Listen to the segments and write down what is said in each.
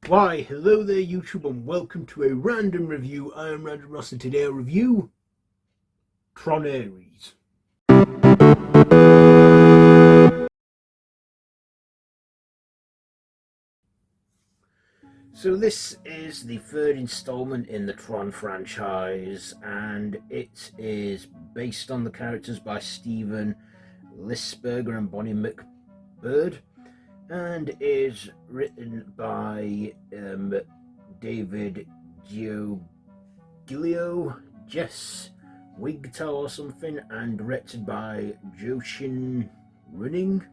Why, hello there YouTube and welcome to a random review. I am Random Ross and today I'll review Tron Aries. So this is the third installment in the Tron franchise and it is based on the characters by Steven Lisberger and Bonnie McBird and is written by David Gillian, Jess Wigtow or something, and directed by Joshin Running.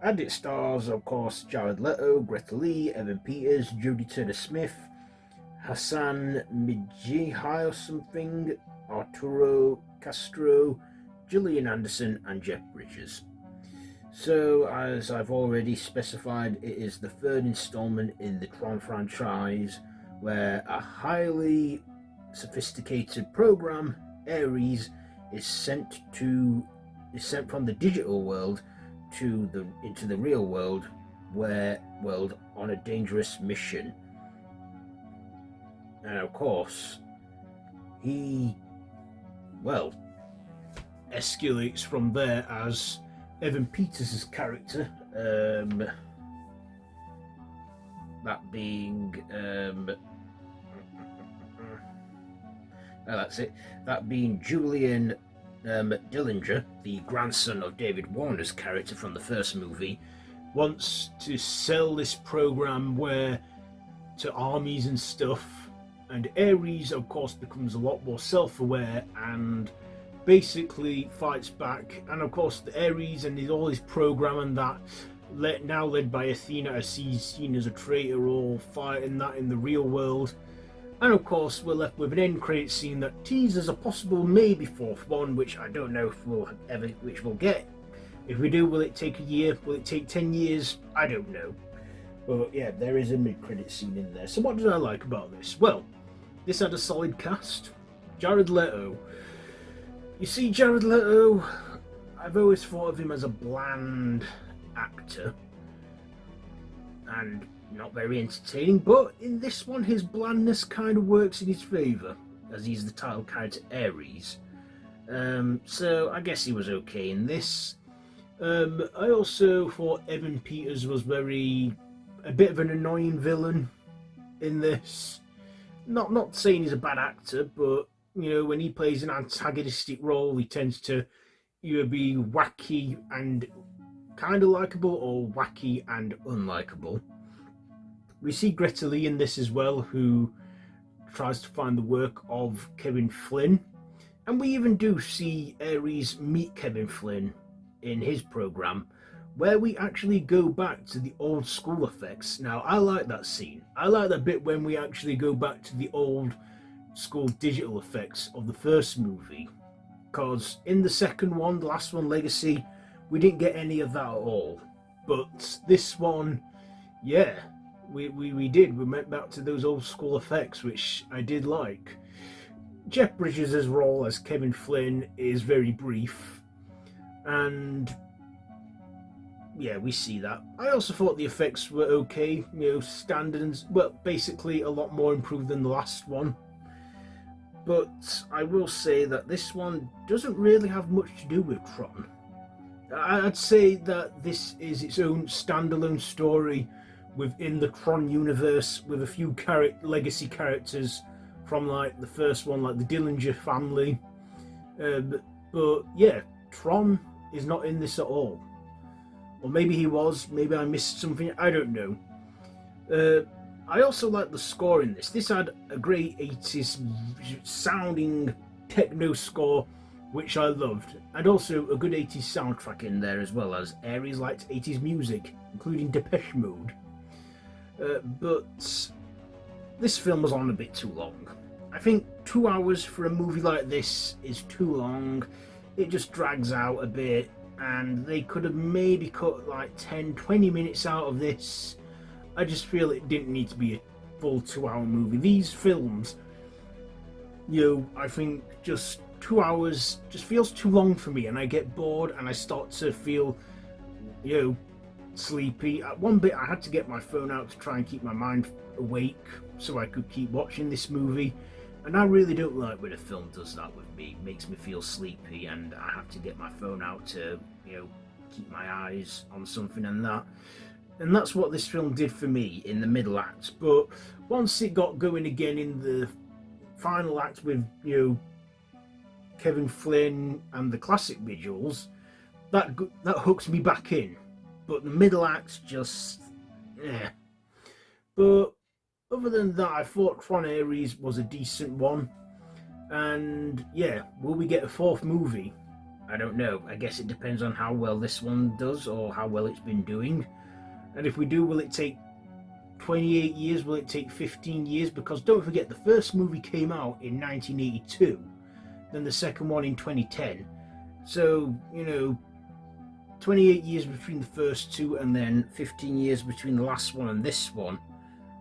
And it stars, of course, Jared Leto, Greta Lee, Evan Peters, Jodie Turner-Smith, Hasan Minhaj or something, Arturo, Castro, Gillian Anderson, and Jeff Bridges. So, as I've already specified, it is the third installment in the Tron franchise, where a highly sophisticated program, Aries, is sent from the digital world into the real world, on a dangerous mission. And of course, he escalates from there as Evan Peters' character, that being Julian Dillinger, the grandson of David Warner's character from the first movie, wants to sell this program to armies and stuff, and Aries of course becomes a lot more self-aware and basically fights back. And of course the Aries and all his program and that, now led by Athena, as he's seen as a traitor, all fighting that in the real world. And of course, we're left with an end credit scene that teases a possible maybe fourth one, which I don't know if we'll get. If we do, will it take a year? Will it take 10 years? I don't know. But yeah, there is a mid-credit scene in there. So what did I like about this? Well, this had a solid cast. Jared Leto. You see, Jared Leto, I've always thought of him as a bland actor and not very entertaining, but in this one his blandness kind of works in his favour, as he's the title character Aries. So I guess he was okay in this. I also thought Evan Peters was a bit of an annoying villain in this. Not saying he's a bad actor, but you know, when he plays an antagonistic role, he tends to either be wacky and kind of likable or wacky and unlikable. We see Greta Lee in this as well, who tries to find the work of Kevin Flynn. And we even do see Aries meet Kevin Flynn in his program, where we actually go back to the old school effects. Now, I like that scene. I like that bit when we actually go back to the old school digital effects of the first movie. Because in the second one, the last one, Legacy, we didn't get any of that at all. But this one, yeah, we did. We went back to those old school effects, which I did like. Jeff Bridges' role as Kevin Flynn is very brief, and yeah, we see that. I also thought the effects were okay, you know, standards, well, basically a lot more improved than the last one. But I will say that this one doesn't really have much to do with Tron. I'd say that this is its own standalone story within the Tron universe, with a few legacy characters from like the first one, like the Dillinger family. But yeah, Tron is not in this at all. Or maybe he was, maybe I missed something, I don't know. I also like the score in this. This had a great 80s sounding techno score, which I loved, and also a good 80s soundtrack in there as well, as Aries liked 80s music, including Depeche Mode. But this film was on a bit too long. I think 2 hours for a movie like this is too long. It just drags out a bit, and they could have maybe cut like 10-20 minutes out of this. I just feel it didn't need to be a full 2-hour movie. These films, you know, I think just 2 hours just feels too long for me, and I get bored and I start to feel, you know, sleepy. At one bit I had to get my phone out to try and keep my mind awake so I could keep watching this movie, and I really don't like when a film does that with me. It makes me feel sleepy and I have to get my phone out to, keep my eyes on something and that. And that's what this film did for me in the middle act. But once it got going again in the final act with, Kevin Flynn and the classic visuals, that hooks me back in. But the middle act just, But other than that, I thought Tron Aries was a decent one. And yeah, will we get a fourth movie? I don't know. I guess it depends on how well this one does or how well it's been doing. And if we do, will it take 28 years? Will it take 15 years? Because don't forget, the first movie came out in 1982, then the second one in 2010. So, 28 years between the first two and then 15 years between the last one and this one.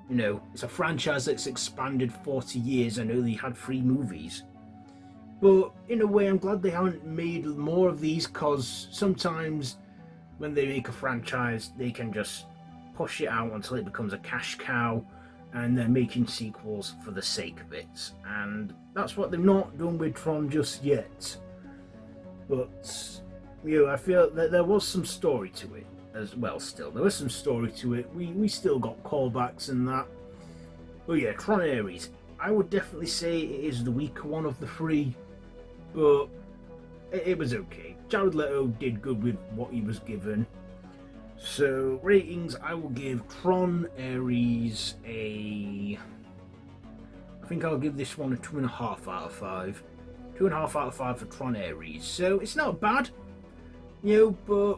It's a franchise that's expanded 40 years and only had 3 movies. But in a way, I'm glad they haven't made more of these, because sometimes when they make a franchise, they can just push it out until it becomes a cash cow, and they're making sequels for the sake of it. And that's what they've not done with Tron just yet. But, I feel that there was some story to it as well still. There was some story to it. We still got callbacks and that. But yeah, Tron Aries, I would definitely say it is the weaker one of the 3. But it was okay. Jared Leto did good with what he was given. So, ratings, I will give Tron Aries I think I'll give this one a 2.5 out of 5. 2.5 out of 5 for Tron Aries. So, it's not bad, but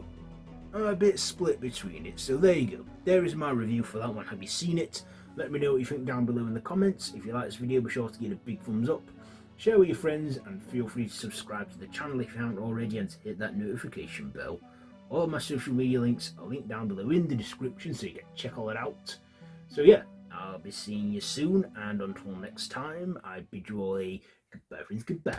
I'm a bit split between it. So, there you go. There is my review for that one. Have you seen it? Let me know what you think down below in the comments. If you like this video, be sure to give it a big thumbs up. Share with your friends, and feel free to subscribe to the channel if you haven't already, and to hit that notification bell. All of my social media links are linked down below in the description, so you can check all that out. So yeah, I'll be seeing you soon, and until next time, I bid you all a goodbye, friends, goodbye.